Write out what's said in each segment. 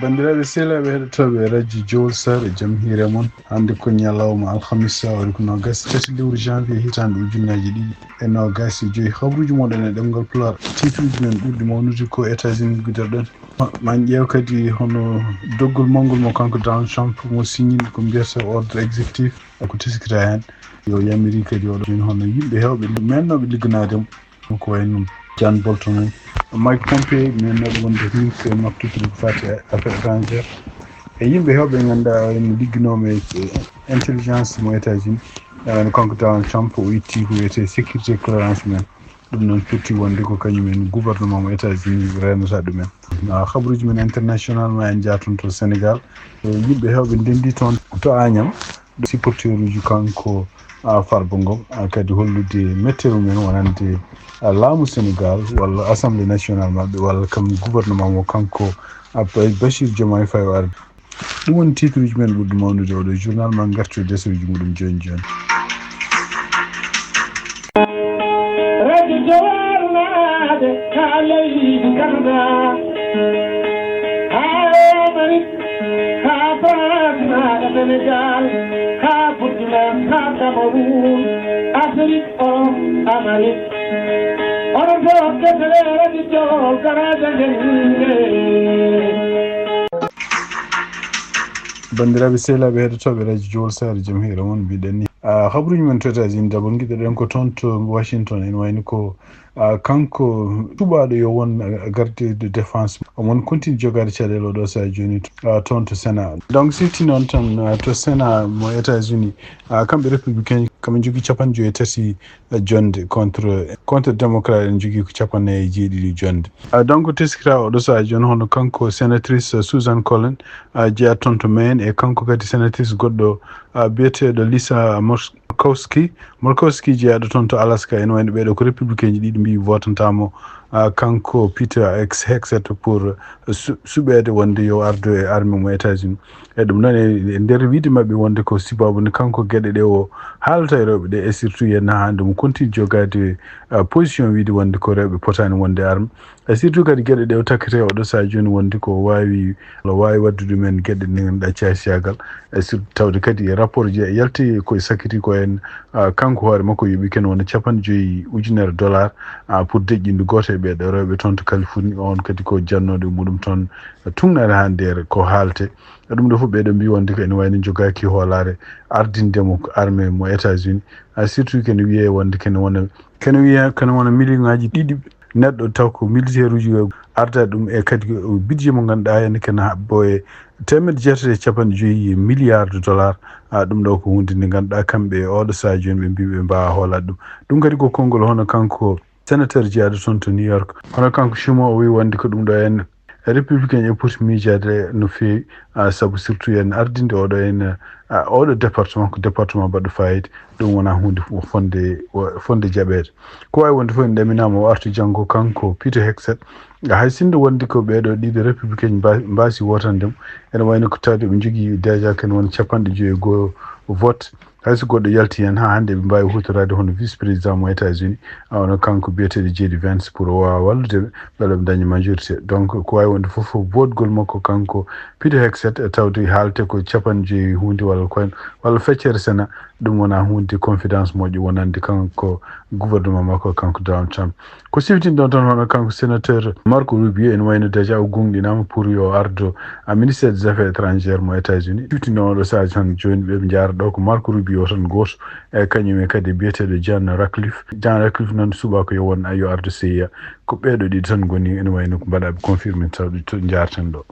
bandiraɓe sehlaɓe heɗotoɓe radio jowol sare jaam hiire moon hande ko ñalawma alhamisa wari ko nogas 3 lewru janvier hitande ujunnaji ɗiɗi e nogas e joyi habruji moɗon e ɗemgal Pulaar tituji men ɓurɗi mawnude ko États-Unis guiderɗen man ƴeew kadi hono doggol mawgol mo kanko Donald Trump mo signini ko mbiyata ordre exécutif ko teskita hen yo yamiri kadi oɗo min hono yimɓe hewɓe mennoɓe ligganademo ko wayno John Bolton en Mike Pompeo mennoɗo wonde ministre mabtude ko fati affaires étrangères e yimɓe hewɓe ganduɗa ene ligginoɓe intelligence mo États-Unis no kanko Donald Trump o itti ko wiyete sécurité clearance men ɗum noon firti wonde ko kañumen gouvernement mo États-Unis renata ɗumen habruji men international ma en jaaton to Sénégal yimɓe hewɓe ndendi toon to Agnam supporteur uji kanko Farba Ngom kadi hollude météo men wonande laamu Sénégal walla assemblée nationale maɓɓe walla kam gouvernement mo kanko Bachir Diomaye Faye o arde ɗum woni titre uji men ɓurɗo mawnude oɗo journal ma gartu desuji muɗum joni joni Sénégal, Burkina, Cameroun, Afrique, Amérique. On doit que bandiraɓe sehlaɓe heɗotoɓe radio jowol sare jaam hiire moon mbiɗen ni habruji men to États-Unis dabol guiɗoɗen ko toon to Washington en wayni ko kanko tubaɗo yo won garde de défense omon continue jogade caɗele oɗo sa joni toon to Sénat donc sifti noon tan to Sénat mo États-Unis kamɓe républicain kaɓe jogui 53 jonde contre démocrate en jogui ko 47 jonde donc teskira oɗo sa joni hono kanko sénatrice Susan Collins jeeya toon to Maine e kanko kadi sénatrice goɗɗo biyeteɗo Lisa Murkowski jeeyaɗo toon to Alaska en wayno ɓeɗo ko républicain ji ɗiɗi mbi votantamo kanko Peter Hegseth pour suɓede wonde yo ardo e armée mo États-Unis e ɗum noon e nder wiide mabɓe wonde ko sibabu ne kanko gueɗe ɗe o haalata e rewɓe ɗe e surtout yenna hande mo continue jogade position wiide wonde ko rewɓe potani wonde arme e surtout kadi gueɗe ɗe o takkete oɗo sa joni wonde ko wawi wadde ɗumen gueɗe ɗe ganduɗa casiyagal e surtout tawde kadi rapport ji yalti koye sakkiti ko en kanko hoore makko yoɓi ken wona $50,000 pour deƴƴinde goto e ɓeɗo rewɓe toon to Californie on kadi ko jannoɗo muɗum toon tugnare ha nder ko haalte ɗum ɗo fof ɓeɗo mbi wonde ko ene wayno jogaki hoolare ardindemo armée mo États-Unis surtout kene wiye wonde kene wona million ngaji ɗiɗi neɗɗo taw ko militaire uji arda ɗum e kadi budget mo ganduɗa hen kene habbo e $850 milliards ɗum ɗo ko hunde nde ganduɗa kamɓe oɗo sa joni ɓe mbi ɓe mbawa hoolade ɗum kadi ko konngol hono kanko sénateur jeeyaɗo toon to New York hono kanko Schumer o wi wonde ko ɗum ɗo en républicain e poti miijade no fewi saabu surtout en ardinde oɗo département ko département baɗɗo fayida ɗum wona hunde fonde jaɓede ko wawi wonde fof en ɗaminama o artu janggo kanko Peter Hegseth hay sinde wonde ko ɓeɗo ɗiɗo républicain mbasi wotandemo ene wayno ko tawde ɓe jogui déjà ken wona 51 vote hayso goɗɗo yalti hen ha hande ɓe mbawi hutorade hono vice président mo États-Unis ono kanko biyeteɗo Jeudi pour o wawa wallude beele ɓe daña majorité donc ko wawi wonde foof votgol makko kanko Peter Hegseth e tawde haalte ko 50 hunde walla feccere Sénat ɗum wona hunde confidence moƴƴo wonande kanko gouvernement makko kanko Donald Trump ko siftinɗon toon hono kanko sénateur Marco Rubio en wayno déjà o gonɗinama pour yo ardo ministère des affaires étrangères mo États-Unis siftinɗon oɗo saaji tan joni ɓeɓe jara ɗo ko Marco Rubio tan goto e kañum kadi biyeteɗo John Ratcliffe noon subaka yo won yo ardo CIA ko ɓeɗo ɗiɗi tan goni ene wayno ko mbaɗaɓe confirmé tawɗe to jarten ɗo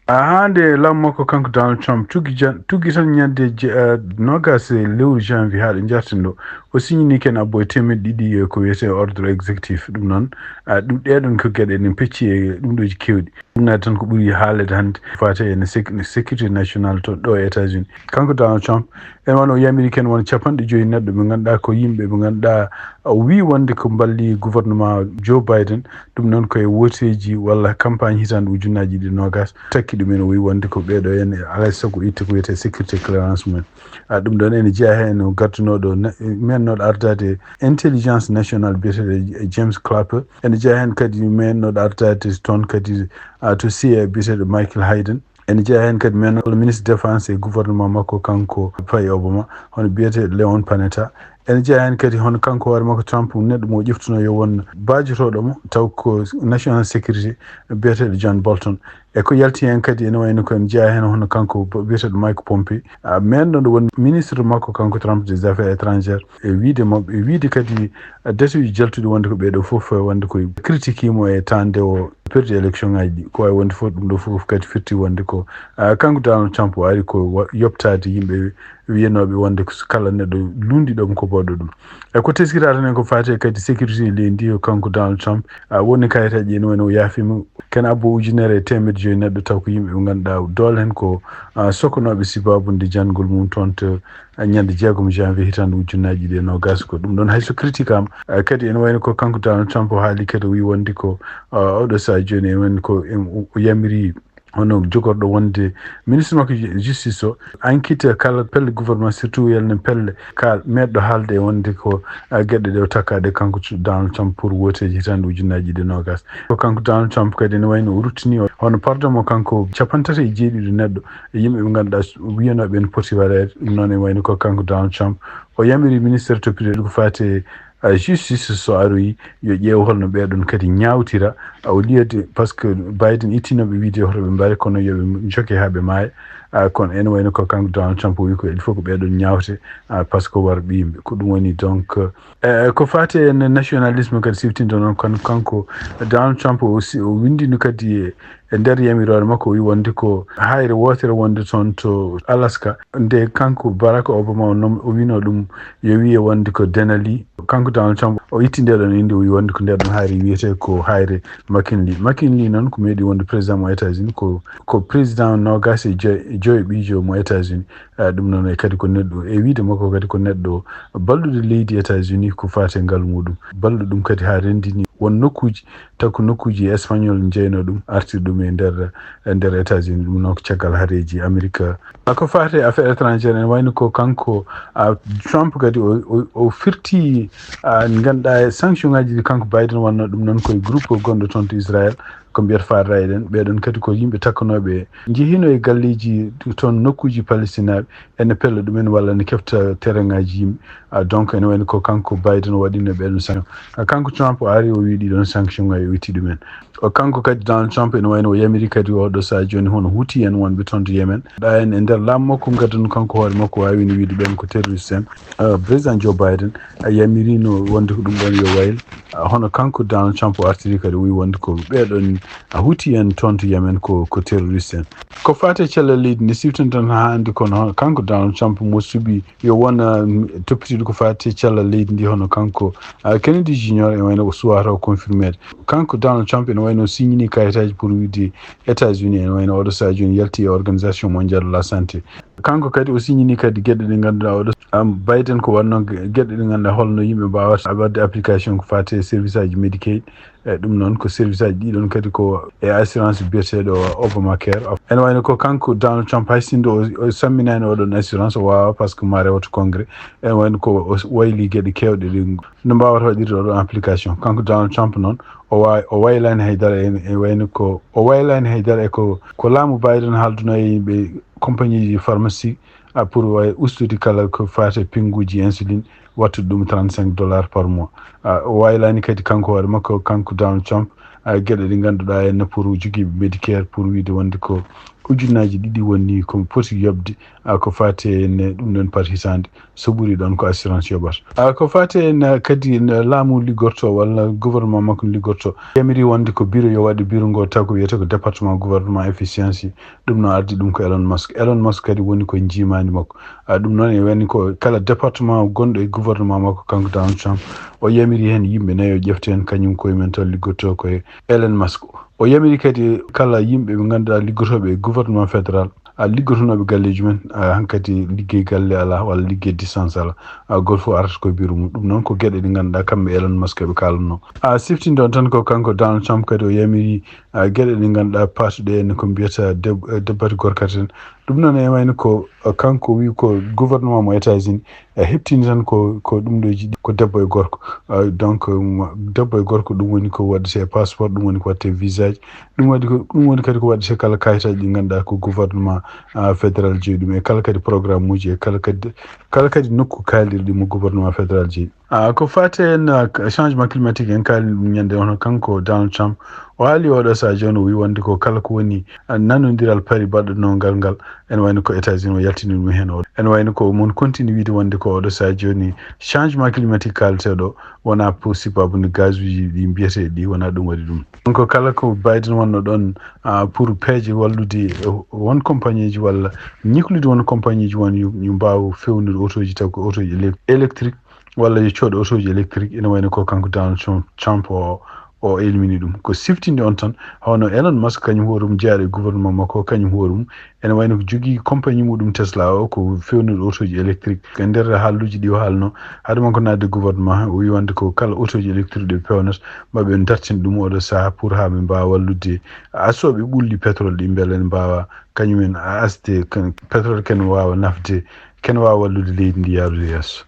hande lammo makko kanko Donald Trump tuggi tan ñande 20 lewru janvier haɗo jarten ɗo o signini ken abbo e 200 ko wiyete ordre exécutif ɗum noon ɗum ɗeɗon ko gueɗe ne pecci e ɗum ɗoji kewɗi ɗum nadi tan ko ɓuuri haalede hande fate ene sécurité nationale to ɗo e États-Unis kanko Donald Trump en won o yamiri ken wona 50 neɗɗo ɓe ganduɗa ko yimɓe ɓe ganduɗa o wi wonde ko balli gouvernement Joe Biden ɗum noon koye woteji walla campagne hitande ujunnaji ɗi nogas takki ɗumen o wi wonde ko ɓeɗo en alay sago itte ko wiyete sécurité clearance mumen ɗum ɗon ene jeeya hen o gaddunoɗo mennoɗo ardade intelligence national biyeteɗo James Clapper ene jeeya hen kadi mennoɗo ardade toon kadi to see biyeteɗo Michael Hayden ene jeeya hen kadi men ministre défense e gouvernement makko kanko Faye Obama hono biyeteɗo Leon Panetta ene jeeya hen kadi hono kanko hoore makko Trump neɗɗo mo ƴeftuno yo won baajotoɗomo taw ko national sécurité biyeteɗo John Bolton e ko yalti hen kadi ene wayno ko ene jeeya hen hono kanko biyeteɗo Mike Pompey men ɗon ɗo woni ministre makko kanko Trump des affaires étrangères e wiide mabɓe e wiide kadi datuji jaltuɗi wonde ko ɓeeɗo fof wonde koye critique imo e tande o perdi élection ngaji ɗi ko wawi wonde fof ɗum ɗo fof kadi firti wonde ko kanko Donald Trump o ari ko yoɓtade yimɓe wiyanoɓe wonde kala neɗɗo lundiɗomo ko bawɗo ɗum e ko teskira tan en ko fate kadi sécurité leydi o kanko Donald Trump woni kayitaji ene woni o yaafima ken abbo ujunere e temedde joyi neɗɗo taw ko yimɓe ɓe ganduɗa doole hen ko sokkanoɓe sibabude jangol mum toon to ñande 6 janvier hitande ujunnaji ɗi e nogas ko ɗum ɗon hayso critique am kadi ene wayno ko kanko Donald Trump o haali kadi o wi wonde ko oɗo saaha joni ene wayno ko o yamiri hono jogorɗo wonde ministre makko justice o enquête kala pelle gouvernement surtout yalno pelle ka meɗɗo haalde wonde ko gueɗe ɗe o takkade kanko Donald Trump pour woteji hitande ujunnaji ɗi nogas ko kanko Donald Trump kadi ene wayno o ruttini o hono pardon mo kanko 37 neɗɗo yimɓe ɓe ganduɗa wiyanoɓe en poti waɗede ɗum noon ene wayno ko kanko Donald Trump o yamiri ministére toppitede ko fate justice so aroyi yo ƴeew holno ɓeɗon kadi ñawtira o liyade par ce que Biden ittinoɓe wiide hoto ɓe mbaari kono yoɓe jokke ha ɓe maaya kono ene wayno ko kanko Donald Trump o wi ko il faut ko ɓeɗon ñawte par ce que warɓe yimɓe ko ɗum woni donc ko fate en nationalisme kadi siftindo noon kono kanko Donald Trump o windino kadi e nder yamirore makko o wi wonde ko hayre wotere wonde toon to Alaska nde kanko Barack Obama o wino ɗum yo wiye wonde ko Denali kanko Donald Trump o itti ndeɗon inde o wi wonde ko ndeɗon hayre wiyete ko hayre McKinley noon ko meeɗi wonde président mo États-Unis ko président nogas e joyi ɓiijo mo États-Unis ɗum noon e kadi ko neɗɗo e wiide makko kadi ko neɗɗo balɗude leydi États-Unis ko fate ngal muɗum balɗu ɗum kadi ha rendini won nokkuji taw ko nokkuji espagnol jeyno ɗum artir ɗum e nder États-Unis ɗum noon ko caggal haareji Amérique ko fate affaire étrangére ene wayno ko kanko Trump kadi o firti ganduɗa sanction ngaji ɗi kanko Biden wanno ɗum noon koye groupe gonɗo toon to Israël ko mbiyata Far-Right en ɓeɗon kadi ko yimɓe takkanoɓe jehino e galleji toon nokkuji palestinaɓe ene pella ɗumen walla ne kefta terrain ngaji yimɓe donc ene wayno ko kanko Biden waɗino ɓeɗon sanction kanko Trump o ari o wi ɗiɗon sanction ngaji o witti ɗumen kanko kadi Donald Trump ene wayno o yamiri kadi oɗo saaha joni hono huuti en wonɓe toon to Yemen ɗa en e nder laamu makko gadano kanko hoore makko wawino wiide ɓen ko terroriste en président Joe Biden yamirino wonde ko ɗum ɗon yo wayl hono kanko Donald Trump o artiri kadi o wi wonde ko ɓeɗon huuti en toon to Yemen ko terroriste en ko fate cellal leydi nde siftan tan ha andi kono kanko Donald Trump mo suuɓi yo wona toppitiɗo ko fate cellal leydi ndi hono kanko Kennedy Junior e wayno o suwata o confirmede kanko Donald Trump ene wayno signini kayitaji pour wiide États-Unis ene wayno oɗo saaha joni yalti e organisation mondial de la santé kanko kadi o signini kadi gueɗe ɗe ganduɗa oɗo Biden ko wanno gueɗe ɗe ganduɗa holno yimɓe mbawata wadde application ko fate service aji Medicaid ɗum noon ko service aji ɗiɗon kadi ko e assurance biyeteɗo Obamacare ene wayno ko kanko Donald Trump haysindo o samminani oɗon assurance o wawa par ce que ma rewata congrès ene wayno ko o wayli gueɗe kewɗe ɗe no mbawata waɗirde oɗon application kanko Donald Trump noon o waylani haydara e wayno ko o waylani haydara e ko laamu Biden haalduno e yimɓe compagnie ji pharmacie pour ustude kala ko fate pinguji insuline wattude ɗum $35 par mois o waylani kadi kanko hoore makko kanko Donald Trump gueɗe ɗe ganduɗa henna pour joguiɓe Medicare pour wiide wonde ko ujunnaji ɗiɗi woni ko poti yobde ko fate ne ɗum ɗon par hisande so ɓuuri ɗon ko assurance yoɓata ko fate en kadi laamu liggorto walla gouvernement makko liggorto yamiri wonde ko bureau yo waɗe bureau ngo taw ko wiyete ko département gouvernement efficiency ɗum noon addi ɗum ko Elon Musk kadi woni ko jimani makko ɗum noon e wani ko kala département gonɗo e gouvernement makko kanko Donald Trump o yamiri hen yimɓe nayi o ƴefti hen kañum koye men taw liggorto koye Elon Musk o yamiri kadi kala yimɓe ɓe ganduɗa liggotoɓe e gouvernement fédéral liggotonoɓe galleji men hankkadi liggey galle ala walla liggey distance ala goto fof arata koye bureau mum ɗum noon ko gueɗe ɗe ganduɗa kamɓe Elon Musk ɓe kalanno siftinde on tan ko kanko Donald Trump kadi o yamiri gueɗe ɗe ganduɗa patuɗe ene ko mbiyata debbati gorkata en ɗum noon e wayno ko kanko wi ko gouvernement mo États-Unis heptini tan ko ɗum ɗo jiɗi ko debbo e gorko donc debbo e gorko ɗum woni ko waddete passeport ɗum woni ko watte visa kayitaji ɗum woni kadi ko waɗete kala kayitaji ɗi ganduɗa ko gouvernement fédéral jeeyi ɗum e kala kadi programme uji e kala kadi nokku kalirɗi mo gouvernement fédéral jeeyi ko fate en changement climatique en kaali ɗum ñande hono kanko Donald Trump o haali oɗo sa joni o wi wonde ko kala ko woni nanodiral pari baɗɗono ngal ene wayno ko États-Unis o yaltini ɗum hen o ene wayno ko mon continue wiide wonde ko oɗo sa joni changement climatique kalteɗo wona sibabude gaz uji ɗi mbiyete ɗi wona ɗum waɗi ɗum donc kala ko Biden wonno ɗon pour peeje wallude won compagnie ji walla ñiklude won compagnie ji won yo mbaw fewnude autoji taw ko autoji électrique walla yo cooɗo autoji électrique ene wayno ko kanko Donald Trump o elimini ɗum ko siftinde on tan hono Elon Musk kañum horum jeeyaɗo e gouvernement makko kañum horum ene wayno ko jogui compagnie muɗum Tesla o ko fewnude autoji électrique e nder haalluji ɗi o haalno haade man ko nadde gouvernement o wi wonde ko kala autoji électrique ɗe pewnata maɓe dartin ɗum oɗo saaha pour ha ɓe mbawa wallude asoɓe ɓulɗi pétrole ɗi beele ne mbawa kañumen asde pétrole ken wawa nafde ken wawa wallude leydi ndi yaarude yesso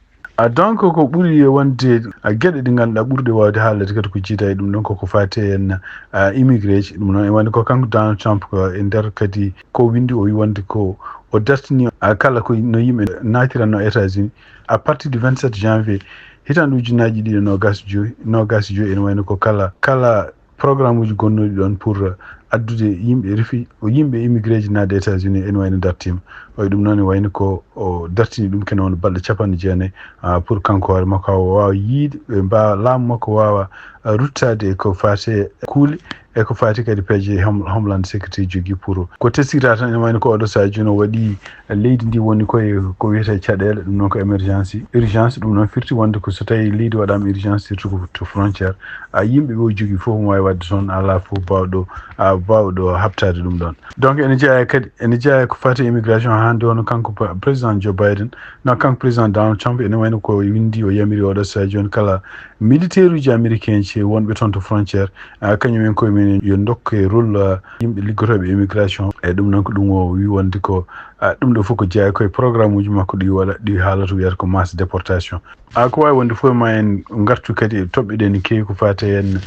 donc ko ɓuri wonde gueɗe ɗi ganduɗa ɓurɗe wawde haalede kadi ko jiida e ɗum ɗon koko fate en immigré ji ɗum noon e wonde ko kanko Donald Trump ko e nder kadi ko windi o wi wonde ko o dartini kala ko no yimɓe natiranno États-Unis à partir du 27 janvier hitande ujunnaji ɗiɗi nogas joyi ene wayno ko kala programme uji gonnoɗi ɗon pour addude yimɓe immigré ji naade États-Unis ene wayno dartima o ɗum noon e wayno ko o dartini ɗum kene won balɗe 90 pour kanko hoore makko o wawa yiide mbawa laamu makko wawa ruttade ko fate kuule e ko fati kadi peeje homeland sécurité jogui pour ko teskita tan ene wayno ko oɗo sa joni o waɗi leydi ndi woni koye ko wiyete caɗele ɗum noon ko urgence ɗum noon firti wonde ko so tawi leydi waɗama urgence surtout to frontiére yimɓe ɓe o jogui fof mo wawi wadde toon ala fof bawɗo habtade ɗum ɗon donc ene jeeya ko fati immigration hande hono kanko président Joe Biden non kanko président Donald Trump ene wayno ko windi o yamiri oɗo sa joni kala militaire uji américain ji wonɓe toon to frontiére kañumen koye men yo dokke rôle yimɓe liggotoɓe immigration e ɗum noon ko ɗum o wi wonde ko ɗum ɗo fof ko jeeya koye programme uji makko ɗi haalata wiyata ko masse déportation ko wawi wonde fof ma en gartu kadi e toɓɓe ɗe ne kewi ko fate hen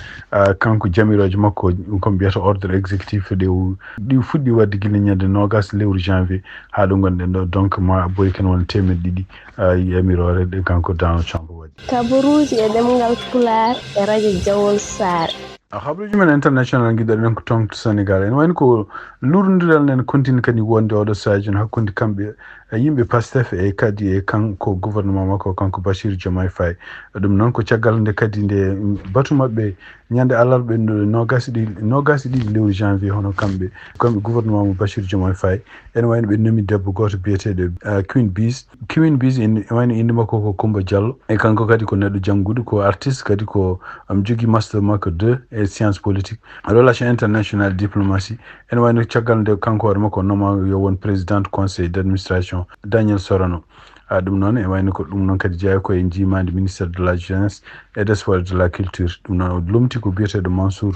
kanko jamiroje makko komi mbiyata ordre exécutif ɗi fuɗɗi wadde guila ñande nogas lewru janvier ha ɗo gonɗen ɗo donc ma boyi ken won 100 yamirore ɗe kanko Donald Trump waɗi kabaruji e ɗemgal Pulaar e radio Jawol Sare habruji men international guiɗaɗen ko ton to Sénégal ene wayno ko lurdiral nen continue kadi wonde oɗo saji no hakkude kamɓe yimɓe Pastef e kadi e kanko gouvernement makko kanko Bassirou Diomaye Faye ɗum noon ko caggal nde kadi nde batu mabɓe ñande alarɓe nogas ɗiɗi lewru janvier hono kamɓe gouvernement mo Bassirou Diomaye Faye ene wayno ɓe nomi debbo goto biyeteɗo Queen Biz ene wayno inde makko ko Coumba Diallo e kanko kadi ko neɗɗo jangguɗo ko artiste kadi ko jogui master makko 2 e science politique relation international diplomatie ene wayno caggal nde kanko hoore makko noma yo won présidente conseil d' administration Daniel Sorano ɗum noon e wayno ko ɗum noon kadi jeeya koye jimade ministére de la jeunesse et des sports de la culture ɗum noon o lomti ko biyeteɗo Mansour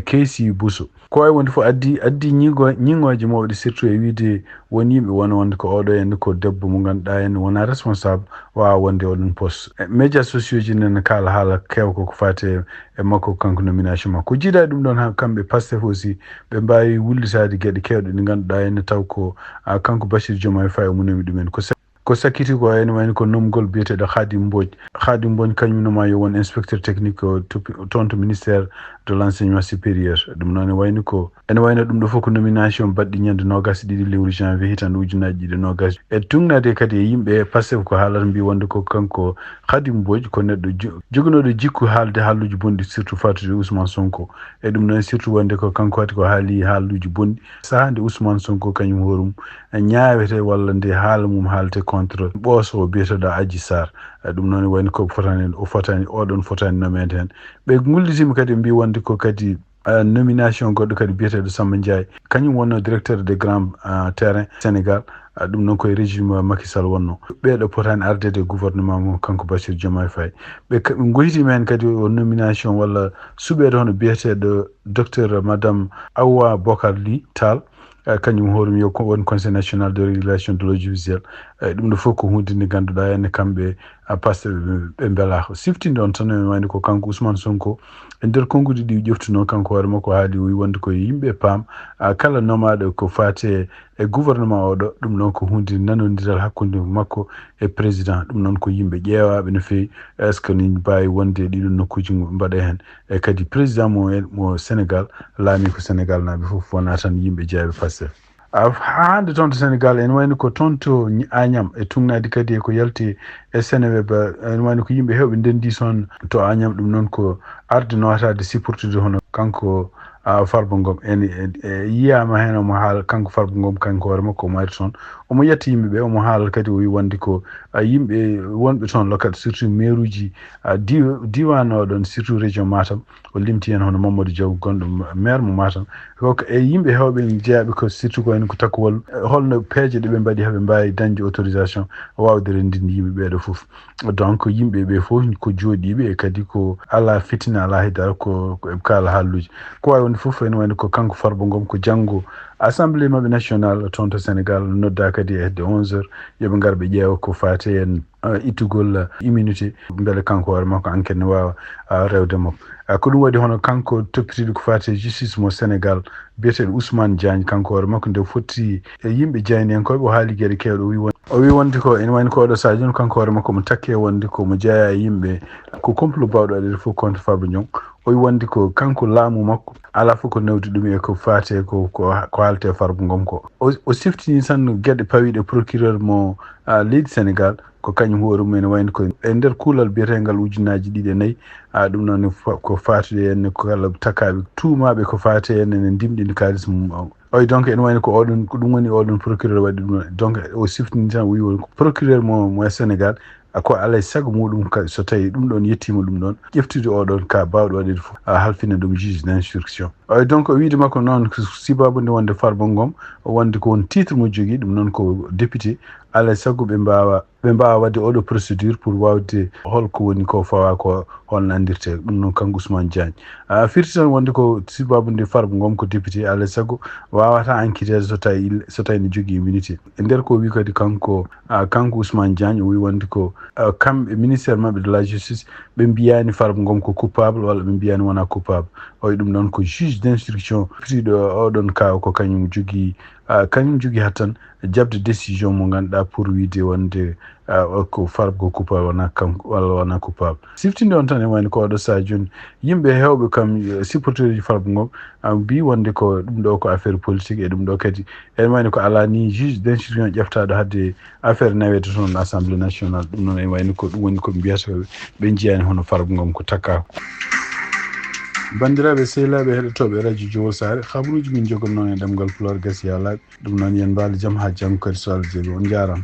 Keysi Bousso ko wawi wonde fof addi ñiŋoje mawɗe surtout e wiide won yimɓe wona wonde ko oɗo henna ko debbo mo ganduɗa henna wona responsable wawa wonde oɗon poste médias sociaux ji nene kala haala kewko ko fate e makko kanko nomination makko ko jiiɗa ɗum ɗon ha kamɓe Pastef aussi ɓe mbawi wullitade gueɗe kewɗe ɗe ganduɗa henna taw ko kanko Bassirou Diomaye Faye o nomi ɗumen ko sakkiti ko ene wayno ko nomgol biyeteɗo Khadim Mbodj kañum noma yo won inspecteur technique toon to ministére de l'enseignement supérieur ɗum noon ene wayno ɗum ɗo fof ko nomination baɗɗi ñande nogas ɗiɗi lewru janvier hitande ujunnaji ɗiɗi nogas e tungnade kadi e yimɓe Pastef ko haalata mbi wonde ko kanko Khadim Mbodj ko neɗɗo joguinoɗo jikku haalde haalluji bonɗi surtout fatude Ousmane Sonko e ɗum noon surtout wonde ko kanko wati ko haali haalluji bonɗi saha nde Ousmane Sonko kañum horum ñaawete walla nde haala mum haalte contre ɓooso biyeteɗo Adji Sarr ɗum noon wayno ko oɗon fotani nomede hen ɓe gullitima kadi mbi wonde ko kadi nomination goɗɗo kadi biyeteɗo Samba Ndiaye kañum wonno directeur des grands terrain Sénégal ɗum noon koye régime Macky Sall wonno ɓeɗo potani ardede gouvernement mo kanko Bassirou Diomaye Faye ɓe goyitima hen kadi o nomination walla suɓede hono biyeteɗo docteur madame Awa Bocar Ly Tall kañum horum yo won conseil national de régulation de l'audiovisuel ɗum ɗo fof ko hunde nde ganduɗa enne kamɓe passe ɓe mbelako siftinde on tan wayno ko kanko Ousmane Sonko e nder konngudi ɗi ƴeftuno kanko hoore makko haali wi wonde ko yimɓe paam kala nomaɗo ko fate e gouvernement oɗo ɗum noon ko hunde nanodiral hakkude makko e président ɗum noon ko yimɓe ƴeewaɓe no fewi est ce que ni mbawi wonde ɗiɗon nokkuji mbaɗa hen e kadi président mo Sénégal laami ko Sénégal naaɓe fof wona tan yimɓe jeeyaɓe Pastef hande toon to Sénégal en wayno ko toon to Agnam e tugnadi kadi ko yalti e Seneweb en wayno ko yimɓe hewɓe ndendi son to Agnam ɗum noon ko arde notade sipportude hono kanko Farba Ngom en yiyama hen omo haala kanko Farba Ngom kanko hoore makko omo ari toon omo yetta yimɓeɓe omo haala kadi o wi wonde ko yimɓe wonɓe toon local surtout maire uji diwan oɗon surtout région Matam o limti hen hono Mamadou Diaw gonɗo maire mo Matam koko e yimɓe hewɓe jeeyaɓe ko surtout ko en ko takkowol holno peeje ɗeɓe mbaɗi haɓe mbawi dañde autorisation wawde rendinde yimɓe ɓeɗo foof donc yimɓeɓe foof ko jooɗiɓe e kadi ko ala fitina ala haydara ko kala haalluji ko wawi wonde foof ene wayno ko kanko Farba Ngom ko janggo assemblée mabɓe national toon to Sénégal nodda kadi e hedde 11h yooɓe ngar ɓe ƴeewa ko fate en ittugol immunité beele kanko hoore makko enquête ne wawa rewde makko ko ɗum waɗi hono kanko toppitiɗo ko fate justice mo Sénégal biyeteɗo Ousmane Diagne kanko hoore makko nde fotti e yimɓe jeyniyankoɓe o haali gueɗe kewɗe o wi wonde ko ene wayno ko oɗo sadio joni kanko hoore makko mo takke wonde ko mo jeeya e yimɓe ko complot bawɗo waɗede fof contre Farba Ngom o wi wonde ko kanko laamu makko ala fof ko nawdi ɗum e ko fate ko haalte Farba Ngom ko o siftini tan gueɗe pawiɗe procureur mo leydi Sénégal ko kañum hoore mum ene wayno ko e nder kuulal biyetengal ujunaji 2 e 4 ɗum noon ko fatude henne ko kala takaɓe tuumaɓe ko fate henne ne ndimɗini kalis mum oy donc ene wayno ko oɗon ko ɗum woni oɗon procureur waɗi ɗum donc o siftini tan wi woni ko procureur mo Sénégal ko alay saago muɗum so tawi ɗum ɗon yettima ɗum ɗon ƴeftude oɗon ka bawɗo waɗede fof halfina ɗum juge d'instruction donc o wiide makko noon sibabude wonde Farba Ngom wonde ko won titre mo jogui ɗum noon ko député alay saago ɓe mbawa wadde oɗo procédure pour wawde holko woni ko fawa ko holno andirte ɗum noon kanko Ousmane Diagne firti tan wonde ko sibabude Farba Ngom ko député alay saago wawata enquêtede so tawi ne jogui immunité e nder ko wi kadi kanko Ousmane Diagne o wi wonde ko kamɓe ministére mabɓe de la justice ɓe mbiyani Farba Ngom ko coupable walla ɓe mbiyani wona coupable oy ɗum noon ko juge d'instruction fitiɗo oɗon kaw ko kañum jogui hattan jabde décision mo ganduɗa pour wiide wonde ko Farba ko coupable wona kanko walla wona coupable siftinde on tan e wayno ko oɗo saha joni yimɓe hewɓe kam supporteur uji Farba Ngom mbi wonde ko ɗum ɗo ko affaire politique e ɗum ɗo kadi ene wayno ko ala ni juge d'instruction ƴeftaɗo hadde affaire nawede toon assemblée nationale ɗum noon ene wayno ko ɗum woni ko mbiyata ɓe jiyani hono Farba Ngom ko takkako bandiraɓe sehilaɓe heɗotoɓe radio Jowol Sare habaruji min jogom noon e ɗemgal Pulaar gasi ha laaɓi ɗum noon yen mbaali jaam ha janggo kadi so Allah jaaɓi on jarama.